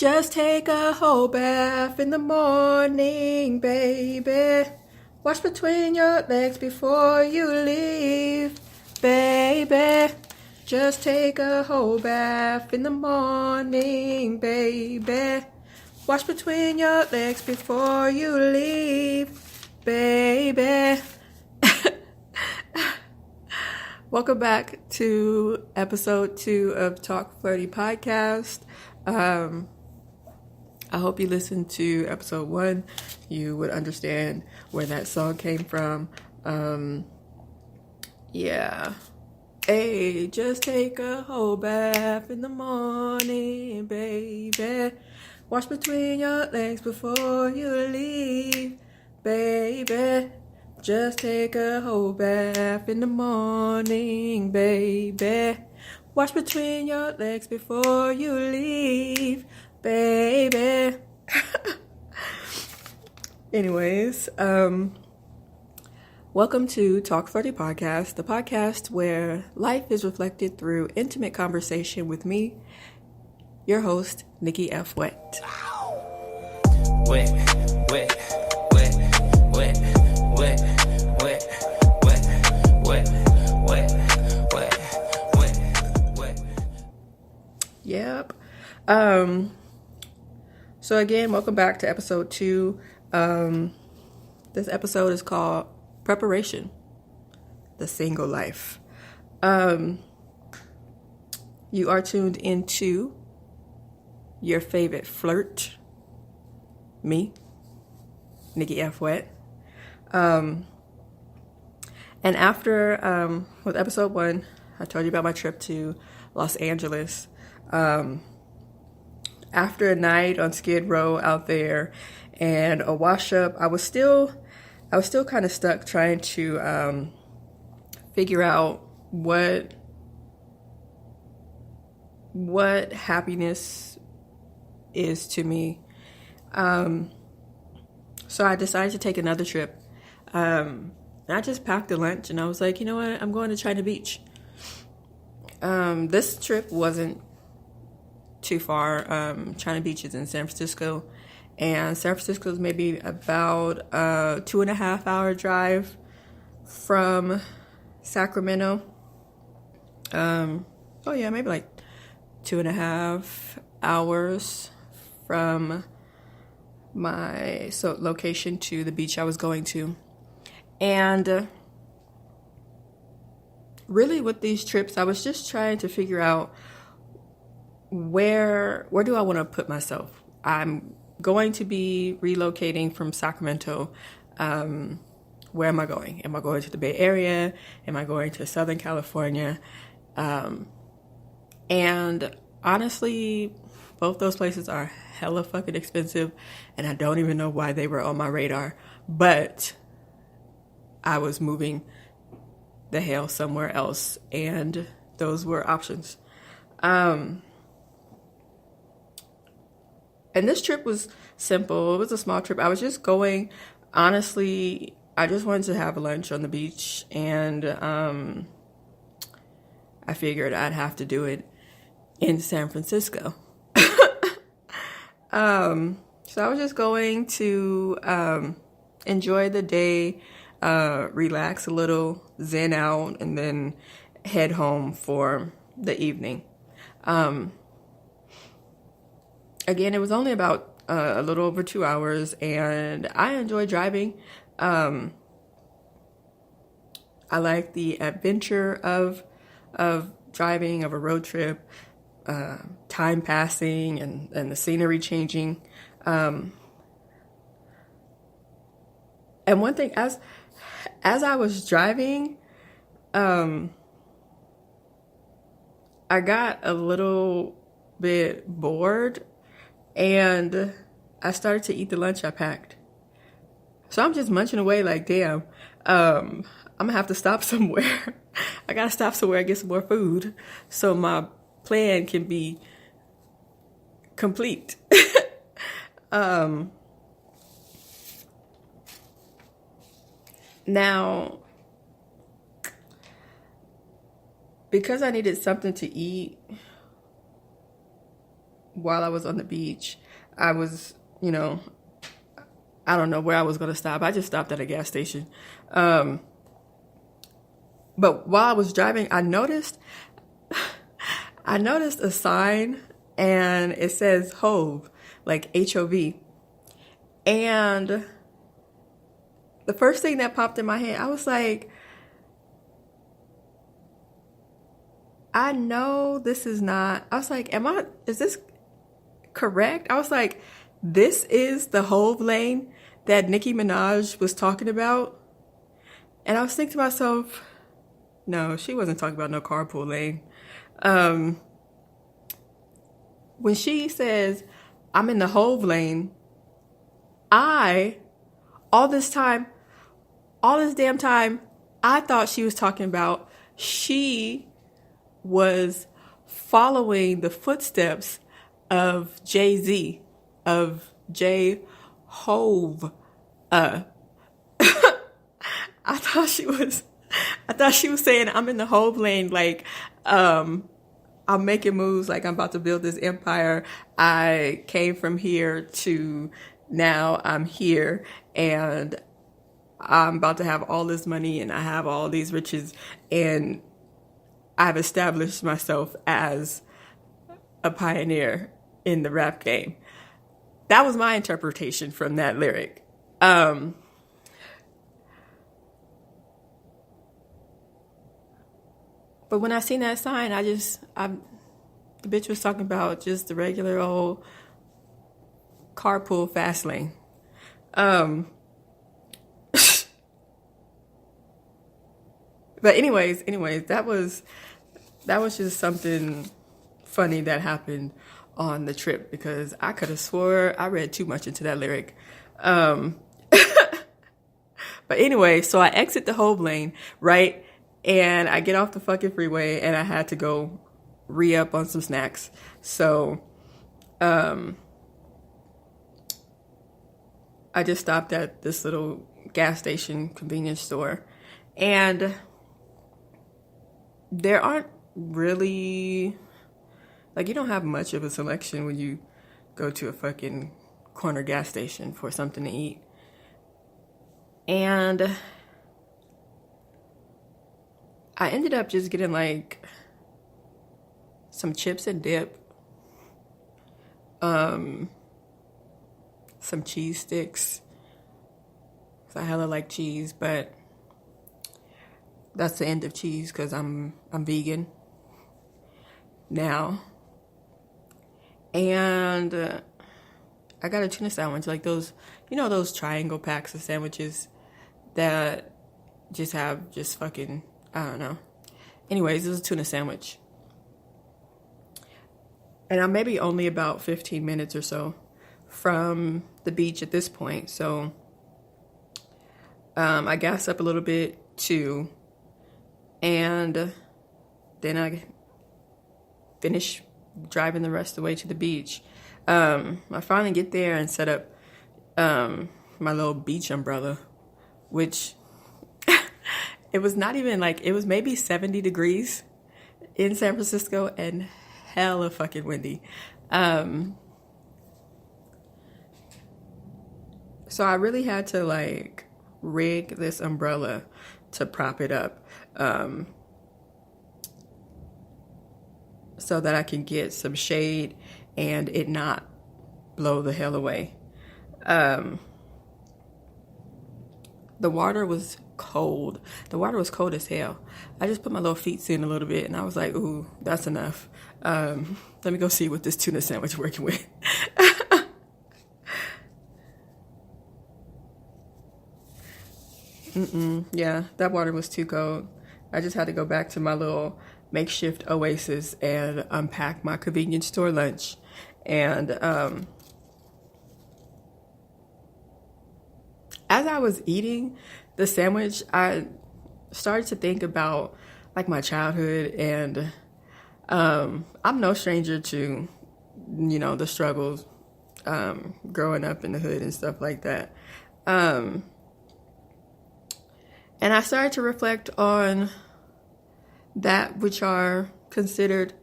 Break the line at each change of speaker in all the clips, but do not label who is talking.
Just take a whole bath in the morning, baby. Wash between your legs before you leave, baby. Just take a whole bath in the morning, baby. Wash between your legs before you leave, baby. Welcome back to episode 2 of Talk Flirty Podcast. I hope you listened to episode 1. You would understand where that song came from. Yeah. Hey, just take a whole bath in the morning, baby. Wash between your legs before you leave, baby. Just take a whole bath in the morning, baby. Wash between your legs before you leave, baby. Anyways, welcome to Talk Flirty Podcast, the podcast where life is reflected through intimate conversation with me, your host, Nikki F. Wet.
Wet, wet, wet, wet, wet, wet, wet, wet, wet, wet, wet, wet.
Yep. So again, welcome back to episode 2. This episode is called Preperation, the Single Life. You are tuned into your favorite flirt, me, Nikki F. Wet. And after, with episode 1, I told you about my trip to Los Angeles. After a night on Skid Row out there and a wash up, I was still kind of stuck trying to figure out what happiness is to me. So I decided to take another trip. I just packed a lunch and I was like, you know what? I'm going to China Beach. This trip wasn't too far. China Beach is in San Francisco, and San Francisco is maybe about a 2.5 hour drive from Sacramento. Maybe like 2.5 hours from my location to the beach I was going to. And really with these trips, I was just trying to figure out where do I want to put myself. I'm going to be relocating from Sacramento. Where am I going? Am I going to the Bay Area? Am I going to Southern California? And honestly, both those places are hella fucking expensive, and I don't even know why they were on my radar. But I was moving the hell somewhere else, and those were options. And this trip was simple. It was a small trip. I was just going, honestly, I just wanted to have lunch on the beach, and I figured I'd have to do it in San Francisco. So I was just going to enjoy the day, relax a little, zen out, and then head home for the evening. Again, it was only about a little over 2 hours, and I enjoy driving. I like the adventure of driving, of a road trip, time passing and the scenery changing. And one thing, as I was driving, I got a little bit bored, and I started to eat the lunch I packed. So I'm just munching away like, damn, I'm gonna have to stop somewhere. I gotta stop somewhere and get some more food so my plan can be complete. Now, because I needed something to eat while I was on the beach, I was, you know, I don't know where I was going to stop. I just stopped at a gas station. But while I was driving, I noticed a sign, and it says Hove, like HOV. And the first thing that popped in my head, I was like, I know this is not, I was like, is this correct? I was like, this is the Hove lane that Nicki Minaj was talking about. And I was thinking to myself, no, she wasn't talking about no carpool lane. When she says, I'm in the Hove lane, all this damn time, I thought she was talking about she was following the footsteps of Jay-Z, of J. Hove. I thought she was saying, I'm in the Hove lane, like, I'm making moves, like I'm about to build this empire. I came from here to now I'm here, and I'm about to have all this money, and I have all these riches, and I've established myself as a pioneer in the rap game. That was my interpretation from that lyric. But when I seen that sign, the bitch was talking about just the regular old carpool fast lane. But anyways, that was just something funny that happened on the trip, because I could have swore I read too much into that lyric. But anyway, so I exit the Hove lane, right? And I get off the fucking freeway, and I had to go re-up on some snacks. So, I just stopped at this little gas station convenience store, and there aren't really, like, you don't have much of a selection when you go to a fucking corner gas station for something to eat. And I ended up just getting like some chips and dip, some cheese sticks. I hella like cheese, but that's the end of cheese because I'm vegan now. And I got a tuna sandwich, like those, those triangle packs of sandwiches that just have fucking, I don't know. Anyways, it was a tuna sandwich. And I'm maybe only about 15 minutes or so from the beach at this point. So I gassed up a little bit too. And then I finished driving the rest of the way to the beach. I finally get there and set up my little beach umbrella, which it was not even like, it was maybe 70 degrees in San Francisco and hella fucking windy. So I really had to like rig this umbrella to prop it up so that I can get some shade and it not blow the hell away. The water was cold. The water was cold as hell. I just put my little feet in a little bit and I was like, ooh, that's enough. Let me go see what this tuna sandwich working with. Yeah, that water was too cold. I just had to go back to my little makeshift oasis and unpack my convenience store lunch. And as I was eating the sandwich, I started to think about like my childhood, and I'm no stranger to, the struggles growing up in the hood and stuff like that. And I started to reflect on that which are considered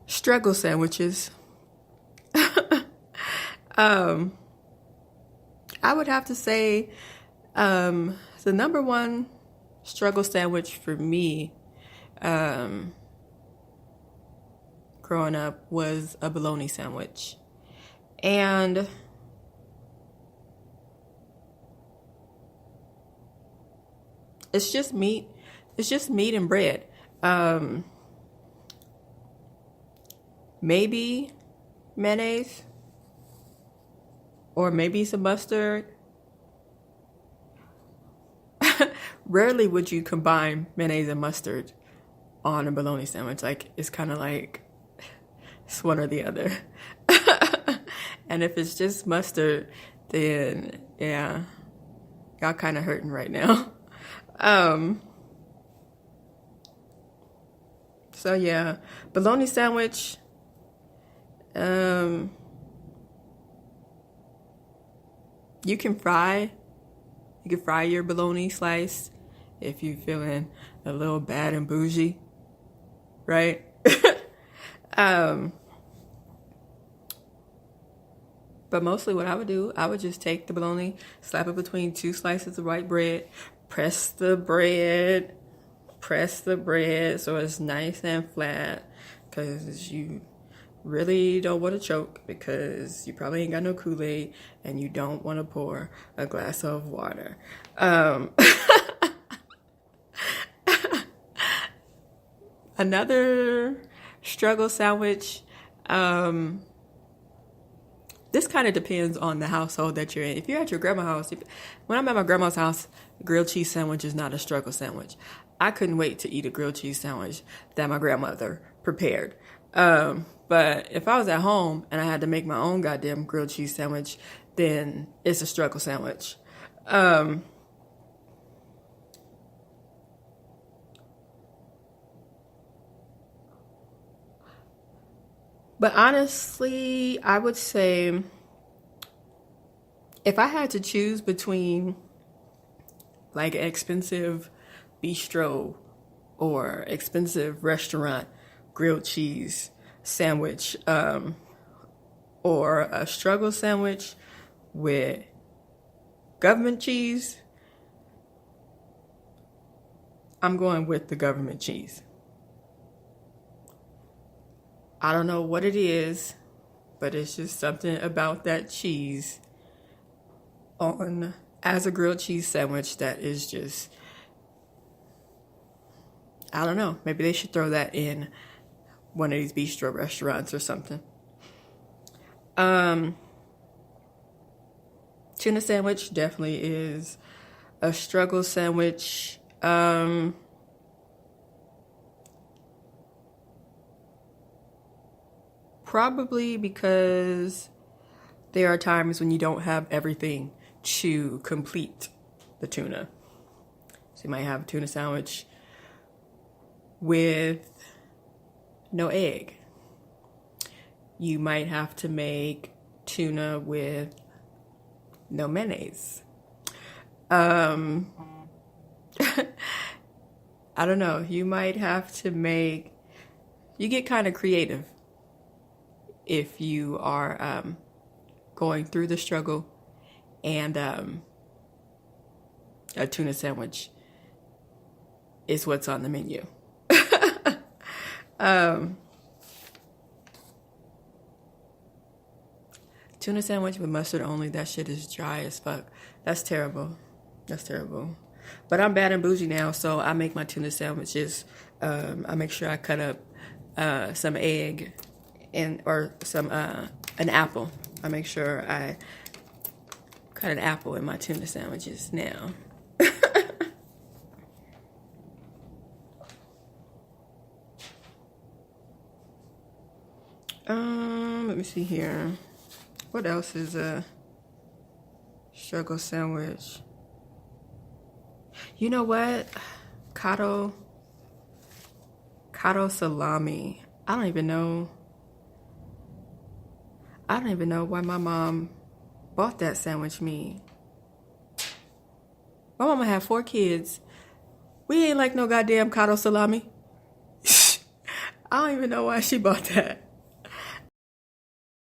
struggle sandwiches I would have to say the number one struggle sandwich for me growing up was a bologna sandwich. And it's just meat. It's just meat and bread. Maybe mayonnaise or maybe some mustard. Rarely would you combine mayonnaise and mustard on a bologna sandwich. Like, it's kind of like it's one or the other. And if it's just mustard, then yeah, y'all kind of hurting right now. So yeah, bologna sandwich. You can fry your bologna slice if you're feeling a little bad and bougie, right? But mostly what I would do, I would just take the bologna, slap it between two slices of white bread, press the bread so it's nice and flat, because you really don't want to choke, because you probably ain't got no Kool-Aid and you don't want to pour a glass of water. Another struggle sandwich, this kind of depends on the household that you're in. If you're at your grandma's house, when I'm at my grandma's house, grilled cheese sandwich is not a struggle sandwich. I couldn't wait to eat a grilled cheese sandwich that my grandmother prepared. But if I was at home and I had to make my own goddamn grilled cheese sandwich, then it's a struggle sandwich. But honestly, I would say if I had to choose between like an expensive bistro or expensive restaurant grilled cheese sandwich, or a struggle sandwich with government cheese, I'm going with the government cheese. I don't know what it is, but it's just something about that cheese as a grilled cheese sandwich that is just, I don't know. Maybe they should throw that in one of these bistro restaurants or something. Tuna sandwich definitely is a struggle sandwich. Probably because there are times when you don't have everything to complete the tuna. So you might have a tuna sandwich with no egg. You might have to make tuna with no mayonnaise. I don't know. You might have to you get kind of creative if you are going through the struggle, and a tuna sandwich is what's on the menu. Tuna sandwich with mustard only, that shit is dry as fuck. That's terrible. But I'm bad and bougie now, so I make my tuna sandwiches. I make sure I cut up some egg or some an apple. I make sure I cut an apple in my tuna sandwiches now. Let me see here. What else is a struggle sandwich? You know what? Cotto salami. I don't even know why my mom bought that sandwich me. My mama had 4 kids. We ain't like no goddamn cotto salami. I don't even know why she bought that.